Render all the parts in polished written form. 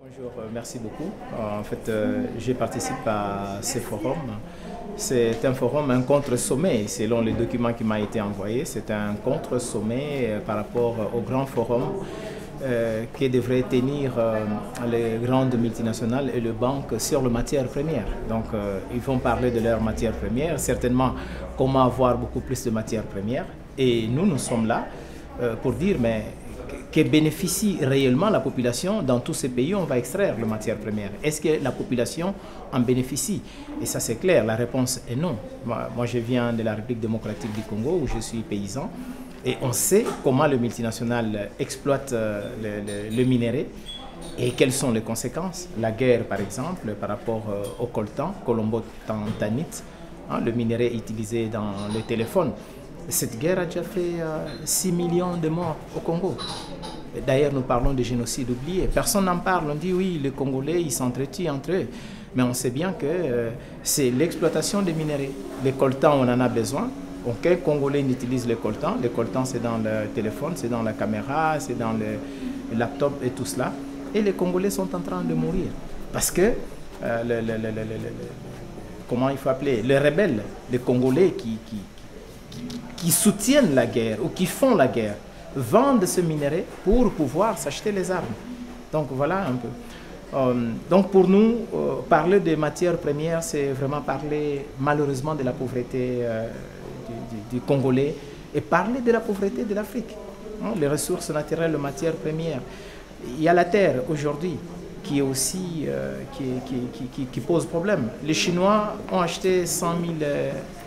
Bonjour, merci beaucoup. En fait, je participe à ce forum. C'est un forum, un contre-sommet, selon les documents qui m'ont été envoyés. C'est un contre-sommet par rapport au grand forum qui devrait tenir les grandes multinationales et les banques sur les matières premières. Donc, ils vont parler de leurs matières premières, certainement comment avoir beaucoup plus de matières premières. Et nous sommes là pour dire, mais que bénéficie réellement la population dans tous ces pays où on va extraire les matières premières? Est-ce que la population en bénéficie? Et ça c'est clair, la réponse est non. Moi je viens de la République démocratique du Congo où je suis paysan et on sait comment le multinational exploite le minerai et quelles sont les conséquences. La guerre par exemple par rapport au coltan, colombo-tantanite, hein, le minerai utilisé dans le téléphone. Cette guerre a déjà fait 6 millions de morts au Congo. D'ailleurs, nous parlons de génocide oublié. Personne n'en parle. On dit oui, les Congolais, ils s'entretuent entre eux. Mais on sait bien que c'est l'exploitation des minéraux. Les coltans, on en a besoin. Aucun Congolais n'utilise les coltans. Les coltans, c'est dans le téléphone, c'est dans la caméra, c'est dans le laptop et tout cela. Et les Congolais sont en train de mourir. Parce que, comment il faut appeler, les rebelles, les Congolais qui soutiennent la guerre ou qui font la guerre, vendent ce minerai pour pouvoir s'acheter les armes. Donc voilà un peu. Donc pour nous, parler des matières premières, c'est vraiment parler malheureusement de la pauvreté du Congolais et parler de la pauvreté de l'Afrique. Hein, les ressources naturelles, les matières premières. Il y a la terre aujourd'hui qui est aussi qui pose problème. Les Chinois ont acheté 100 000...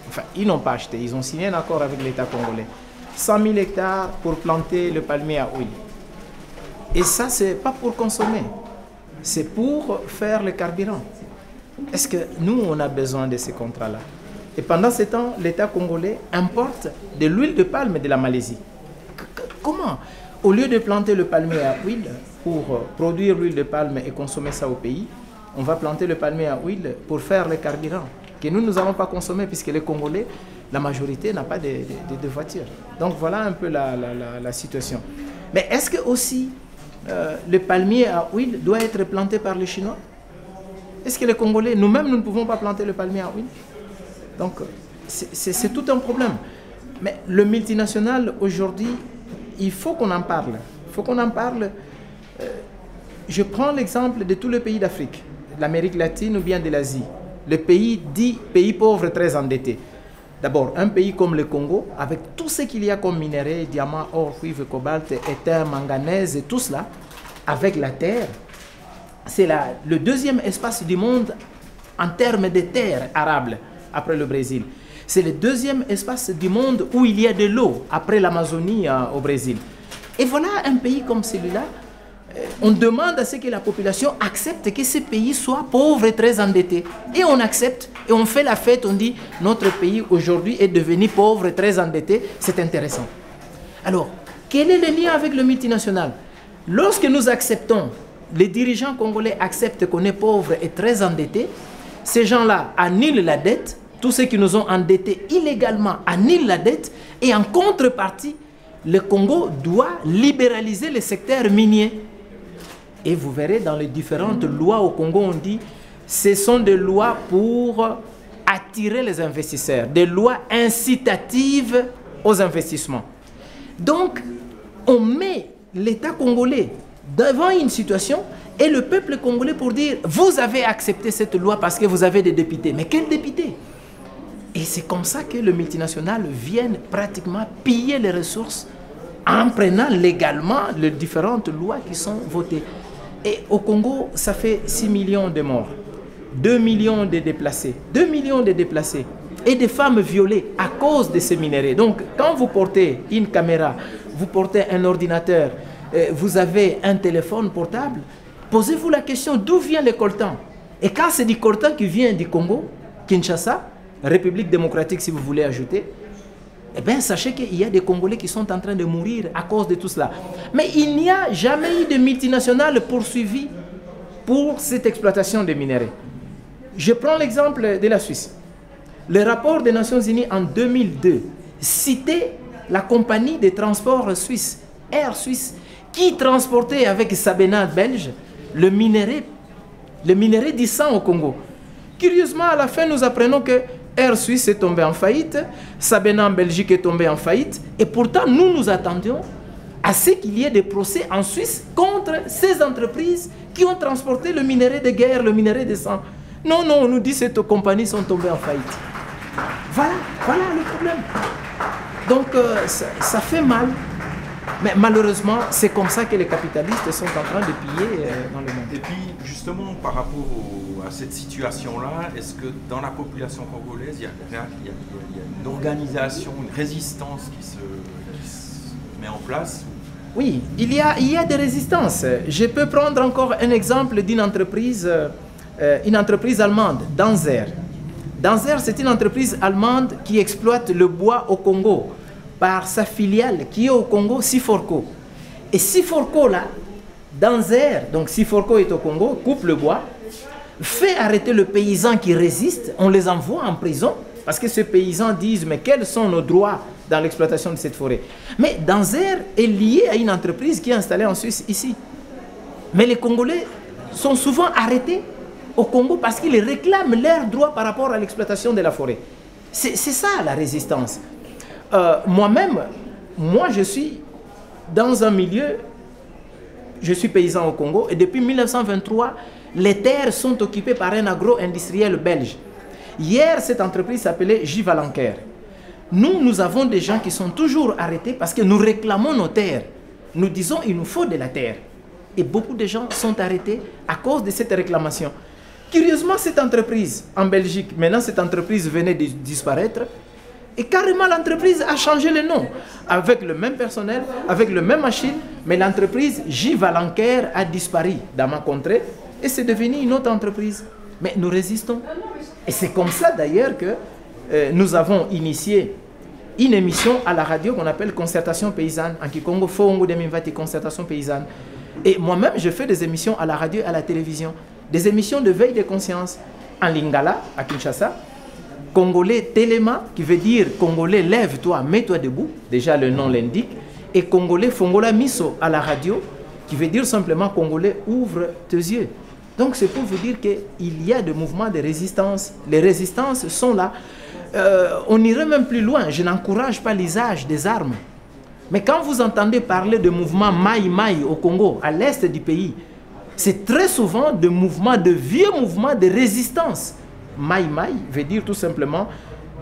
Enfin, ils n'ont pas acheté, ils ont signé un accord avec l'État congolais. 100 000 hectares pour planter le palmier à huile. Et ça, ce n'est pas pour consommer, c'est pour faire le carburant. Est-ce que nous, on a besoin de ces contrats-là? Et pendant ce temps, l'État congolais importe de l'huile de palme de la Malaisie. Comment? Au lieu de planter le palmier à huile pour produire l'huile de palme et consommer ça au pays, on va planter le palmier à huile pour faire le carburant que nous n'allons pas consommer puisque les Congolais, la majorité n'a pas de voitures. Donc voilà un peu la situation. Mais est-ce que aussi le palmier à huile doit être planté par les Chinois? Est-ce que les Congolais, nous-mêmes, nous ne pouvons pas planter le palmier à huile? Donc c'est tout un problème. Mais le multinational aujourd'hui, il faut qu'on en parle. Il faut qu'on en parle. Je prends l'exemple de tous les pays d'Afrique, de l'Amérique latine ou bien de l'Asie. Le pays dit pays pauvre très endetté. D'abord, un pays comme le Congo, avec tout ce qu'il y a comme minerais, diamants, or, cuivre, cobalt, éther, manganèse et tout cela, avec la terre, c'est le deuxième espace du monde en termes de terre arable, après le Brésil. C'est le deuxième espace du monde où il y a de l'eau, après l'Amazonie au Brésil. Et voilà un pays comme celui-là. On demande à ce que la population accepte que ce pays soit pauvre et très endetté. Et on accepte et on fait la fête, on dit notre pays aujourd'hui est devenu pauvre et très endetté, c'est intéressant. Alors, quel est le lien avec le multinational? Lorsque nous acceptons, les dirigeants congolais acceptent qu'on est pauvre et très endetté, ces gens-là annulent la dette, tous ceux qui nous ont endettés illégalement annulent la dette et en contrepartie, le Congo doit libéraliser le secteur minier. Et vous verrez dans les différentes lois au Congo, on dit ce sont des lois pour attirer les investisseurs, des lois incitatives aux investissements. Donc, on met l'État congolais devant une situation et le peuple congolais pour dire vous avez accepté cette loi parce que vous avez des députés. Mais quels députés? Et c'est comme ça que le multinational vient pratiquement piller les ressources en prenant légalement les différentes lois qui sont votées. Et au Congo, ça fait 6 millions de morts, 2 millions de déplacés, 2 millions de déplacés et des femmes violées à cause de ces minéraux. Donc, quand vous portez une caméra, vous portez un ordinateur, vous avez un téléphone portable, posez-vous la question d'où vient le coltan? Et quand c'est du coltan qui vient du Congo, Kinshasa, République démocratique si vous voulez ajouter, eh bien, sachez qu'il y a des Congolais qui sont en train de mourir à cause de tout cela. Mais il n'y a jamais eu de multinationale poursuivie pour cette exploitation des minéraux. Je prends l'exemple de la Suisse. Le rapport des Nations Unies en 2002 citait la compagnie de transport suisse, Air Suisse, qui transportait avec Sabena belge le minerai du sang au Congo. Curieusement, à la fin, nous apprenons que Air Suisse est tombé en faillite, Sabena en Belgique est tombé en faillite, et pourtant nous attendions à ce qu'il y ait des procès en Suisse contre ces entreprises qui ont transporté le minerai de guerre, le minerai de sang. Non, non, on nous dit que ces compagnies sont tombées en faillite. Voilà le problème. Donc ça fait mal. Mais malheureusement, c'est comme ça que les capitalistes sont en train de piller dans le monde. Et puis, justement, par rapport à cette situation-là, est-ce que dans la population congolaise, il y a une organisation, une résistance qui se met en place? Oui, il y a des résistances. Je peux prendre encore un exemple d'une entreprise allemande, Danzer. Danzer, c'est une entreprise allemande qui exploite le bois au Congo par sa filiale qui est au Congo, Siforco. Et Siforco, là, Danzer, donc Siforco est au Congo, coupe le bois, fait arrêter le paysan qui résiste, on les envoie en prison, parce que ces paysans disent, mais quels sont nos droits dans l'exploitation de cette forêt? Mais Danzer est lié à une entreprise qui est installée en Suisse, ici. Mais les Congolais sont souvent arrêtés au Congo parce qu'ils réclament leurs droits par rapport à l'exploitation de la forêt. C'est ça la résistance. Moi je suis dans un milieu, je suis paysan au Congo et depuis 1923, les terres sont occupées par un agro-industriel belge. Hier, cette entreprise s'appelait J. Valenker. Nous avons des gens qui sont toujours arrêtés parce que nous réclamons nos terres. Nous disons il nous faut de la terre. Et beaucoup de gens sont arrêtés à cause de cette réclamation. Curieusement, cette entreprise en Belgique, maintenant cette entreprise venait de disparaître. Et carrément, l'entreprise a changé le nom, avec le même personnel, avec le même machine, mais l'entreprise J. Valenker a disparu dans ma contrée et c'est devenu une autre entreprise. Mais nous résistons. Et c'est comme ça d'ailleurs que nous avons initié une émission à la radio qu'on appelle Concertation Paysanne, en Kikongo, Fongo de Mimvati, Concertation Paysanne. Et moi-même, je fais des émissions à la radio et à la télévision, des émissions de veille de conscience en Lingala, à Kinshasa, Congolais Téléma, qui veut dire Congolais lève-toi, mets-toi debout, déjà le nom l'indique, et Congolais Fongola Miso à la radio, qui veut dire simplement Congolais ouvre tes yeux. Donc c'est pour vous dire qu'il y a des mouvements de résistance, les résistances sont là. On irait même plus loin, je n'encourage pas l'usage des armes. Mais quand vous entendez parler de mouvements Maï-Maï au Congo, à l'est du pays, c'est très souvent de mouvements, de vieux mouvements de résistance. Maï-Maï veut dire tout simplement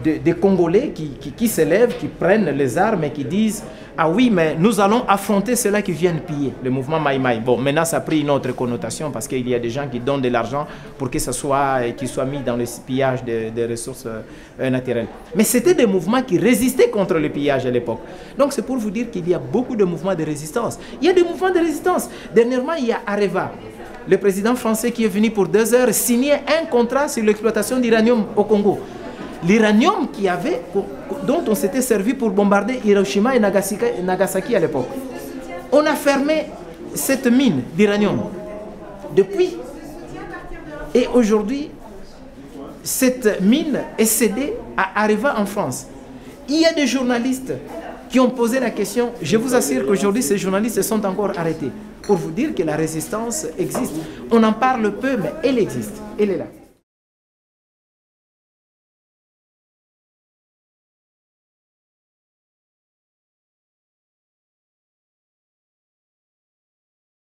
des Congolais qui s'élèvent, qui prennent les armes et qui disent « Ah oui, mais nous allons affronter ceux-là qui viennent piller ». Le mouvement Maï-Maï. Bon, maintenant ça a pris une autre connotation parce qu'il y a des gens qui donnent de l'argent pour que ça soit mis dans le pillage des ressources naturelles. Mais c'était des mouvements qui résistaient contre le pillage à l'époque. Donc c'est pour vous dire qu'il y a beaucoup de mouvements de résistance. Il y a des mouvements de résistance. Dernièrement, il y a Areva, le président français qui est venu pour 2 heures signer un contrat sur l'exploitation d'uranium au Congo. L'uranium dont on s'était servi pour bombarder Hiroshima et Nagasaki à l'époque. On a fermé cette mine d'uranium depuis. Et aujourd'hui, cette mine est cédée à Areva en France. Il y a des journalistes qui ont posé la question. Je vous assure qu'aujourd'hui, ces journalistes sont encore arrêtés. Pour vous dire que la résistance existe. On en parle peu, mais elle existe. Elle est là.